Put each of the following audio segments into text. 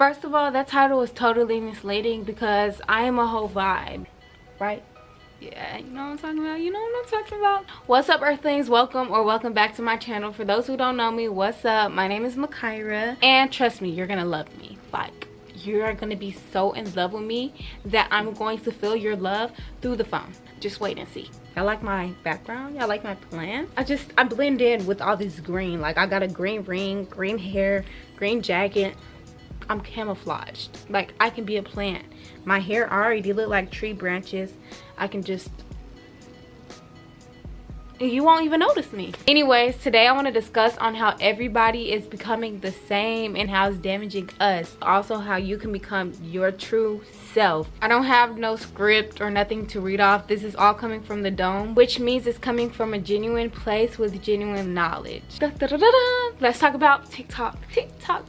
First of all, that title is totally misleading because I am a whole vibe, right? Yeah, you know what I'm talking about. You know what I'm talking about. What's up, Earthlings? Welcome back to my channel. For those who don't know me, what's up? My name is Makira, and trust me, you're gonna love me. Like, you're gonna be so in love with me that I'm going to feel your love through the phone. Just wait and see. Y'all like my background? Y'all like my plan? I blend in with all this green. Like, I got a green ring, green hair, green jacket. I'm camouflaged. Like, I can be a plant. My hair already look like tree branches. I can just, you won't even notice me. Anyways, today I want to discuss on how everybody is becoming the same and how it's damaging us. Also, how you can become your true self. I don't have no script or nothing to read off. This is all coming from the dome, which means it's coming from a genuine place with genuine knowledge. Let's talk about TikTok. TikTok.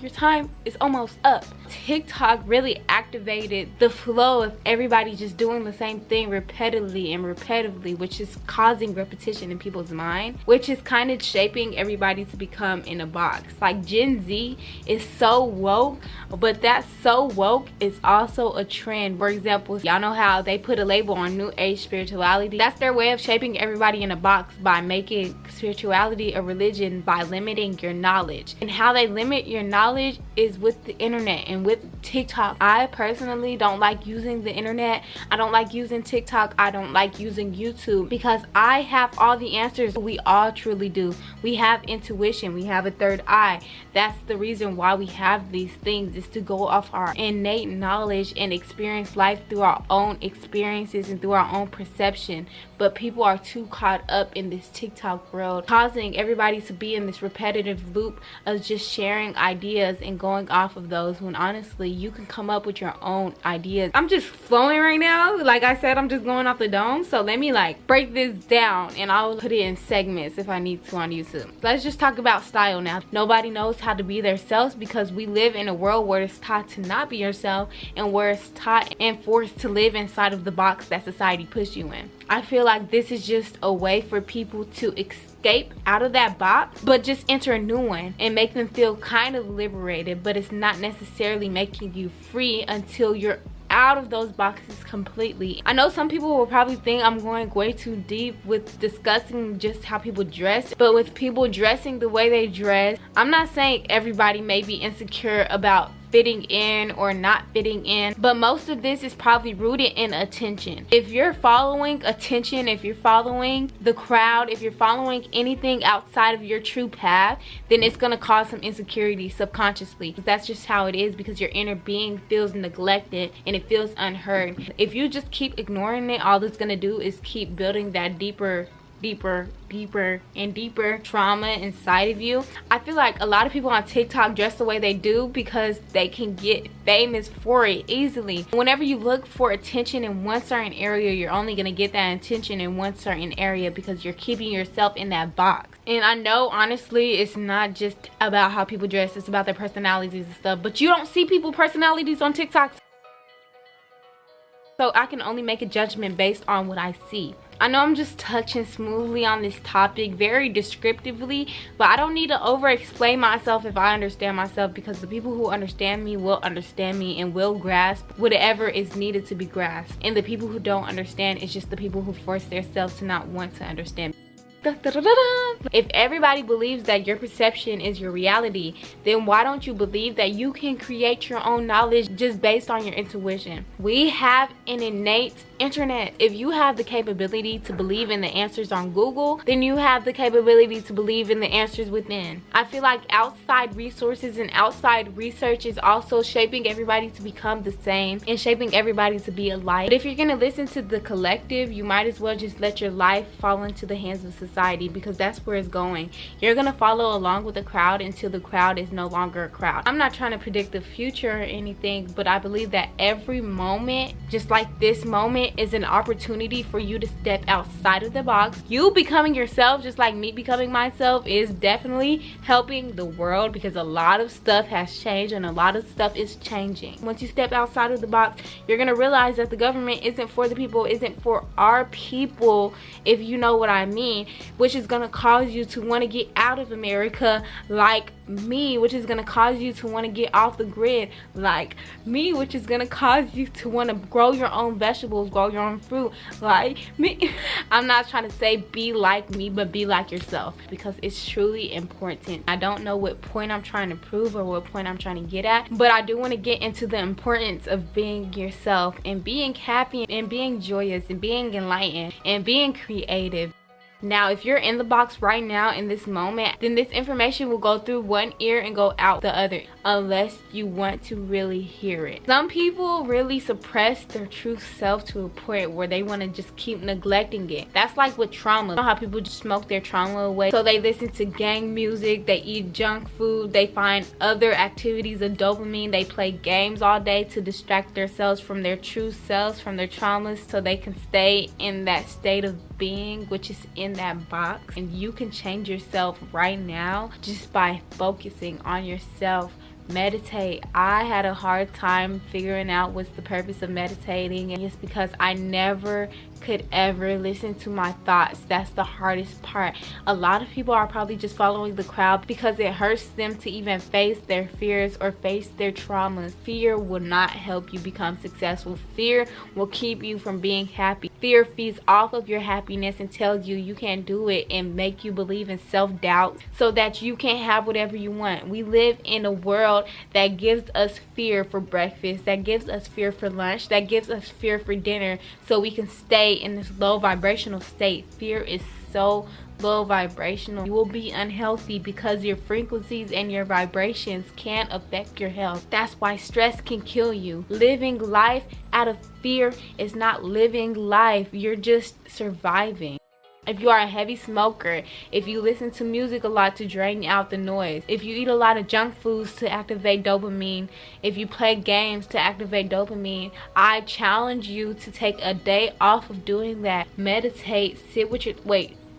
Your time is almost up. TikTok really activated the flow of everybody just doing the same thing repetitively, which is causing repetition in people's mind, which is kind of shaping everybody to become in a box. Like, Gen Z is so woke, but that so woke is also a trend. For example, y'all know how they put a label on new age spirituality? That's their way of shaping everybody in a box by making spirituality a religion, by limiting your knowledge. And how they limit your knowledge is with the internet and with TikTok. I personally don't like using the internet. I don't like using TikTok. I don't like using YouTube because I have all the answers. We all truly do. We have intuition. We have a third eye. That's the reason why we have these things, is to go off our innate knowledge and experience life through our own experiences and through our own perception. But people are too caught up in this TikTok world, causing everybody to be in this repetitive loop of just sharing ideas and going off of those, when honestly you can come up with your own ideas. I'm just flowing right now. Like I said, I'm just going off the dome, so let me like break this down and I'll put it in segments if I need to on YouTube. Let's just talk about style now. Nobody knows how to be themselves because we live in a world where it's taught to not be yourself and where it's taught and forced to live inside of the box that society puts you in. I feel like this is just a way for people to escape out of that box, but just enter a new one and make them feel kind of liberated, but it's not necessarily making you free until you're out of those boxes completely. I know some people will probably think I'm going way too deep with discussing just how people dress, but with people dressing the way they dress, I'm not saying everybody may be insecure about fitting in or not fitting in, but most of this is probably rooted in attention. If you're following attention, if you're following the crowd, if you're following anything outside of your true path, then it's gonna cause some insecurity subconsciously. That's just how it is, because your inner being feels neglected and it feels unheard. If you just keep ignoring it, all it's gonna do is keep building that deeper and deeper trauma inside of you. I feel like a lot of people on TikTok dress the way they do because they can get famous for it easily. Whenever you look for attention in one certain area, you're only gonna get that attention in one certain area because you're keeping yourself in that box. And I know, honestly, it's not just about how people dress, it's about their personalities and stuff, but you don't see people's personalities on TikTok, so I can only make a judgment based on what I see. I know I'm just touching smoothly on this topic very descriptively, but I don't need to over explain myself if I understand myself, because the people who understand me will understand me and will grasp whatever is needed to be grasped. And the people who don't understand is just the people who force themselves to not want to understand. If everybody believes that your perception is your reality, then why don't you believe that you can create your own knowledge just based on your intuition? We have an innate internet. If you have the capability to believe in the answers on Google, then you have the capability to believe in the answers within. I feel like outside resources and outside research is also shaping everybody to become the same and shaping everybody to be alike. But if you're gonna listen to the collective, you might as well just let your life fall into the hands of society, because that's where it's going. You're gonna follow along with the crowd until the crowd is no longer a crowd. I'm not trying to predict the future or anything, but I believe that every moment, just like this moment, is an opportunity for you to step outside of the box. You becoming yourself, just like me becoming myself, is definitely helping the world, because a lot of stuff has changed and a lot of stuff is changing. Once you step outside of the box, you're gonna realize that the government isn't for the people, isn't for our people, if you know what I mean. which is going to cause you to want to get out of America like me, which is going to cause you to want to get off the grid like me, which is going to cause you to want to grow your own vegetables, grow your own fruit like me. I'm not trying to say be like me, but be like yourself, because it's truly important. I don't know what point I'm trying to prove or what point I'm trying to get at, but I do want to get into the importance of being yourself and being happy and being joyous and being enlightened and being creative. Now, if you're in the box right now in this moment, then this information will go through one ear and go out the other, unless you want to really hear it. Some people really suppress their true self to a point where they want to just keep neglecting it. That's like with trauma. You know how people just smoke their trauma away? So they listen to gang music, they eat junk food, they find other activities of dopamine, they play games all day to distract themselves from their true selves, from their traumas, so they can stay in that state of being, which is in that box. And you can change yourself right now just by focusing on yourself. Meditate. I had a hard time figuring out what's the purpose of meditating, and it's because I never could ever listen to my thoughts. That's the hardest part. A lot of people are probably just following the crowd because it hurts them to even face their fears or face their traumas. Fear will not help you become successful. Fear will keep you from being happy. Fear feeds off of your happiness and tells you you can't do it, and make you believe in self-doubt so that you can't have whatever you want. We live in a world that gives us fear for breakfast, that gives us fear for lunch, that gives us fear for dinner, so we can stay in this low vibrational state. Fear is so low vibrational. You will be unhealthy because your frequencies and your vibrations can affect your health. That's why stress can kill you. Living life out of fear is not living life. You're just surviving. If you are a heavy smoker, if you listen to music a lot to drain out the noise, if you eat a lot of junk foods to activate dopamine, if you play games to activate dopamine, I challenge you to take a day off of doing that. Meditate, sit with your...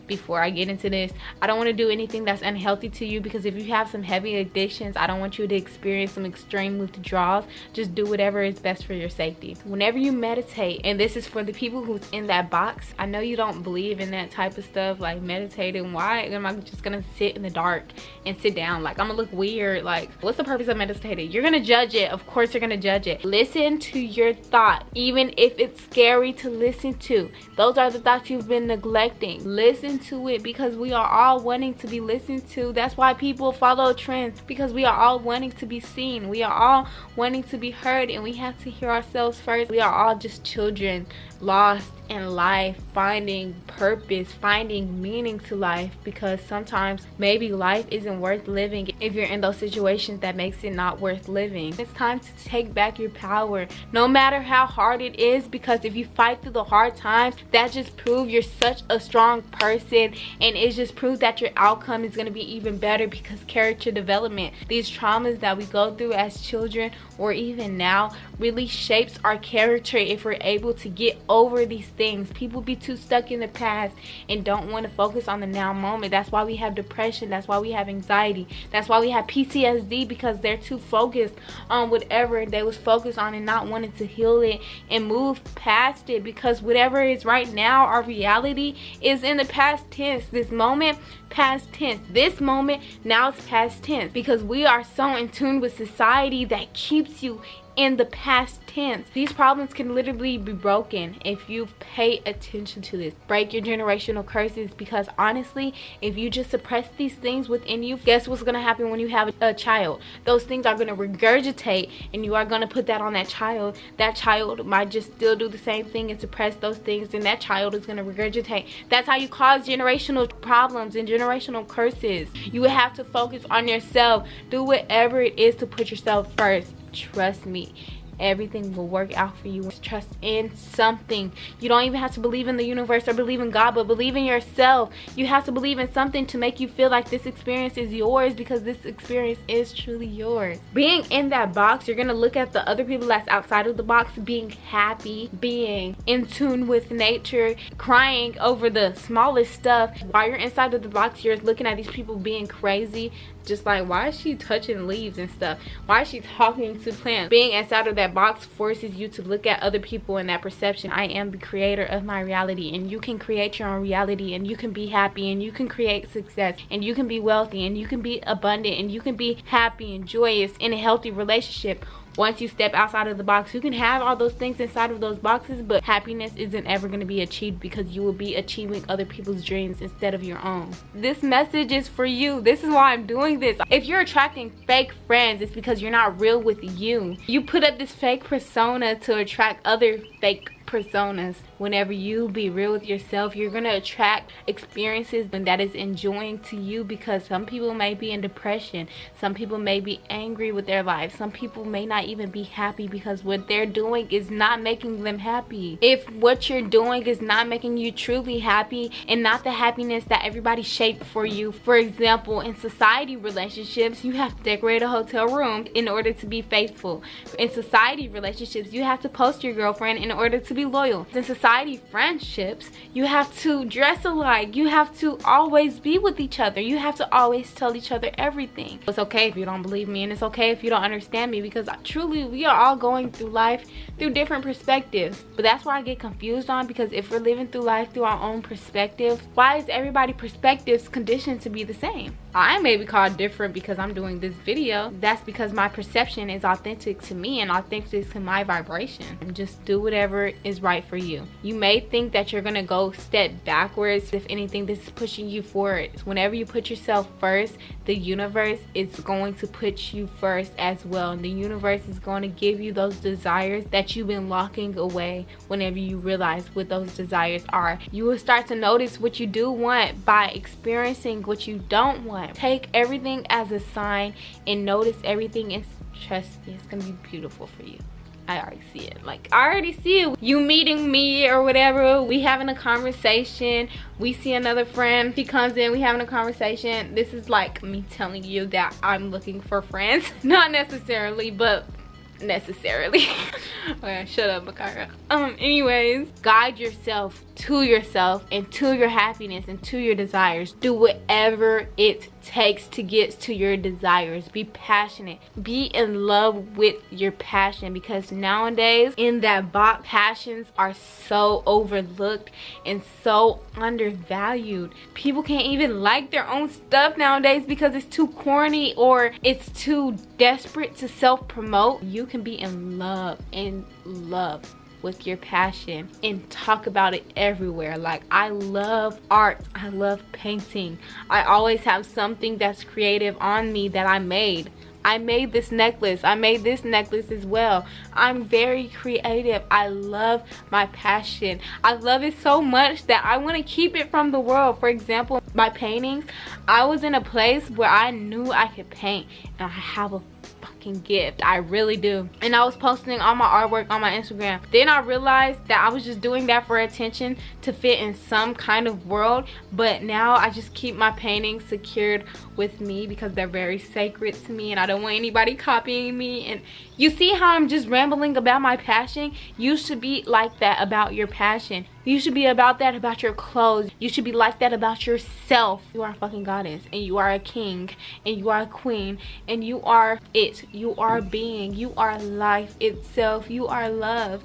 Before I get into this, I don't want to do anything that's unhealthy to you, because if you have some heavy addictions, I don't want you to experience some extreme withdrawals. Just do whatever is best for your safety. Whenever you meditate, and this is for the people who's in that box, I know you don't believe in that type of stuff, like meditating. Why am I just gonna sit in the dark and sit down? Like, I'm gonna look weird. Like, what's the purpose of meditating? You're gonna judge it. Of course you're gonna judge it. Listen to your thought, even if it's scary to listen to. Those are the thoughts you've been neglecting. Listen to it, because we are all wanting to be listened to. That's why people follow trends, because we are all wanting to be seen. We are all wanting to be heard, and we have to hear ourselves first. We are all just children lost in life, finding purpose, finding meaning to life, because sometimes maybe life isn't worth living if you're in those situations that makes it not worth living. It's time to take back your power, no matter how hard it is, because if you fight through the hard times, that just proves you're such a strong person, and it just proves that your outcome is going to be even better, because character development, these traumas that we go through as children or even now, really shapes our character if we're able to get over these things. People be too stuck in the past and don't want to focus on the now moment. That's why we have depression. That's why we have anxiety. That's why we have PTSD, because they're too focused on whatever they was focused on and not wanting to heal it and move past it, because whatever is right now, our reality is in the past tense. This moment, past tense. This moment, now it's past tense, because we are so in tune with society that keeps you in the past tense. These problems can literally be broken if you pay attention to this. Break your generational curses, because honestly, if you just suppress these things within you, guess what's going to happen when you have a child? Those things are going to regurgitate, and you are going to put that on that child. That child might just still do the same thing and suppress those things, and that child is going to regurgitate. That's how you cause generational problems and generational curses. You have to focus on yourself. Do whatever it is to put yourself first. Trust me, everything will work out for you. Trust in something. You don't even have to believe in the universe or believe in God, but believe in yourself. You have to believe in something to make you feel like this experience is yours, because this experience is truly yours. Being in that box, you're gonna look at the other people that's outside of the box being happy, being in tune with nature, crying over the smallest stuff. While you're inside of the box, you're looking at these people being crazy. just like, why is she touching leaves and stuff? Why is she talking to plants? Being inside of that box forces you to look at other people in that perception. I am the creator of my reality, and you can create your own reality, and you can be happy, and you can create success, and you can be wealthy, and you can be abundant, and you can be happy and joyous in a healthy relationship. Once you step outside of the box, you can have all those things inside of those boxes, but happiness isn't ever going to be achieved because you will be achieving other people's dreams instead of your own. This message is for you. This is why I'm doing this. If you're attracting fake friends, it's because you're not real with you. You put up this fake persona to attract other fake personas. Whenever you be real with yourself, you're going to attract experiences that is enjoying to you, because some people may be in depression, some people may be angry with their life, some people may not even be happy because what they're doing is not making them happy. If what you're doing is not making you truly happy and not the happiness that everybody shaped for you, for example, in society relationships, you have to decorate a hotel room in order to be faithful. In society relationships, you have to post your girlfriend in order to be loyal. In society friendships, you have to dress alike, you have to always be with each other, you have to always tell each other everything. It's okay if you don't believe me, and it's okay if you don't understand me, because truly we are all going through life through different perspectives. But that's where I get confused on, because if we're living through life through our own perspectives, why is everybody's perspectives conditioned to be the same? I may be called different because I'm doing this video. That's because my perception is authentic to me and authentic to my vibration. Just do whatever is right for you. You may think that you're gonna go step backwards. If anything, this is pushing you forward. Whenever you put yourself first, the universe is going to put you first as well. And the universe is going to give you those desires that you've been locking away. Whenever you realize what those desires are, you will start to notice what you do want by experiencing what you don't want. Take everything as a sign and notice everything, and trust me, it's gonna be beautiful for you. I already see it. Like, I already see it. You meeting me or whatever, we having a conversation, we see another friend, she comes in, we having a conversation. This is like me telling you that I'm looking for friends. Not necessarily, but necessarily. Okay, shut up, Bakara. Anyways, guide yourself and to your happiness and to your desires. Do whatever it takes to get to your desires. Be passionate, be in love with your passion, because nowadays in that box, passions are so overlooked and so undervalued. People can't even like their own stuff nowadays because it's too corny or it's too desperate to self-promote. You can be in love with your passion and talk about it everywhere. Like, I love art, I love painting. I always have something that's creative on me that I made. I made this necklace, I made this necklace as well. I'm very creative. I love my passion. I love it so much that I want to keep it from the world. For example, my paintings, I was in a place where I knew I could paint, and I have a fucking gift. I really do. And I was posting all my artwork on my Instagram. Then I realized that I was just doing that for attention to fit in some kind of world. But now I just keep my paintings secured with me because they're very sacred to me, and I don't want anybody copying me. And you see how I'm just rambling about my passion? You should be like that about your passion. You should be about that about your clothes. You should be like that about yourself. You are a fucking goddess, and you are a king, and you are a queen, and you are it. You are being. You are life itself. You are love.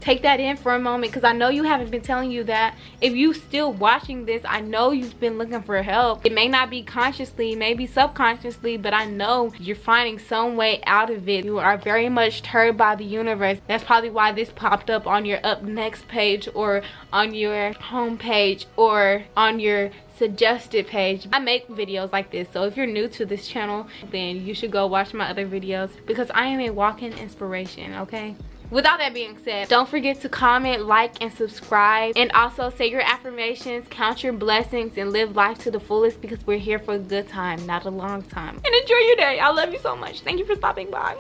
Take that in for a moment, because I know you haven't been telling you that. If you still watching this, I know you've been looking for help. It may not be consciously, maybe subconsciously, but I know you're finding some way out of it. You are very much stirred by the universe. That's probably why this popped up on your up next page, or on your home page, or on your suggested page. I make videos like this, so if you're new to this channel, then you should go watch my other videos, because I am a walking inspiration, okay? Without that being said, don't forget to comment, like, and subscribe. And also say your affirmations, count your blessings, and live life to the fullest, because we're here for a good time, not a long time. And enjoy your day. I love you so much. Thank you for stopping by.